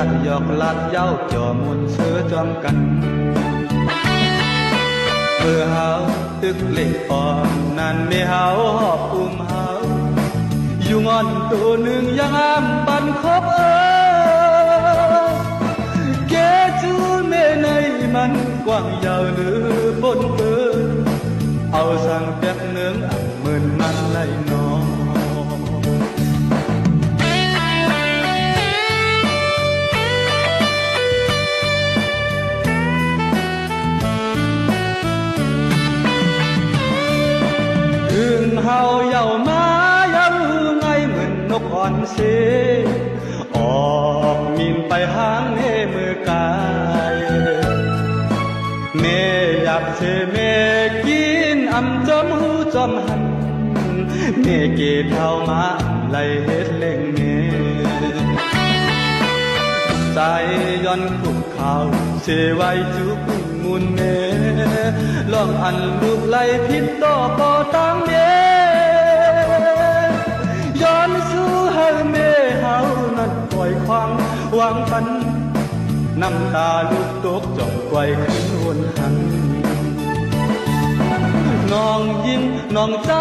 ลัดหยอกลัดเย้าจ่อมุนเสือจอมกันเมื่อเฮาตึกเล็กอ่อนนั่นไม่เฮาหอบอุ้มเฮาอยู่งอนตัวหนึ่งยังอ้ำปันคบเกจูเมในมันกว้างยาวหรือบนเปิดเอาสั่งแป๊บเนืองอ่ำเหมือนมันไหลนอเฮาเย่ามาเย่าไงเหมือนนกอ่อนเสออกมินไปหางเนมือกายเมอยากเชเมกินอำจอมหูจอมหันเมเกตเท่ามาไหลเฮ็ดเล่งเมใจย้อนคุกข่าวเชไว้จุกมุนเมลองอันลูกไหลพิษต่อปอตังเมย้อนสู่เฮาเมเฮานั้นปล่อยความหวังฝันน้ำตาลูกตกจอกไว้ขึ้นวนหันน้องยิ้มน้องใจ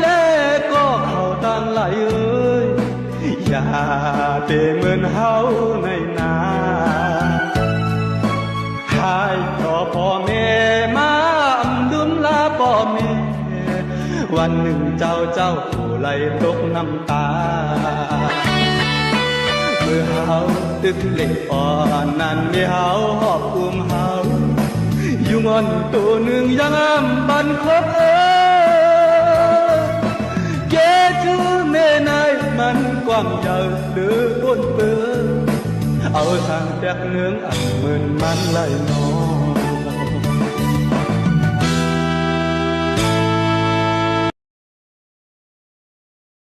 แล้วก็เข้าตั้งไหลเอ้ยอย่าเตะเหมือนเฮาในนาหายต่อพ่อแม่มาอำดุมลาพ่อแม่วันหนึ่งเจ้าผู้ไหลตกน้ำตาเมื่อเฮาตึกเล็กอ่อนนั่นไม่เฮาหอบอุ้มเฮาอยู่งอนตัวหนึ่งยังอ้ำบันคบเกจูเมนายมันกว้างยาวหรือบนเปื้อเอาทางแตกเนื้องอันเหมือนมันไหลนอ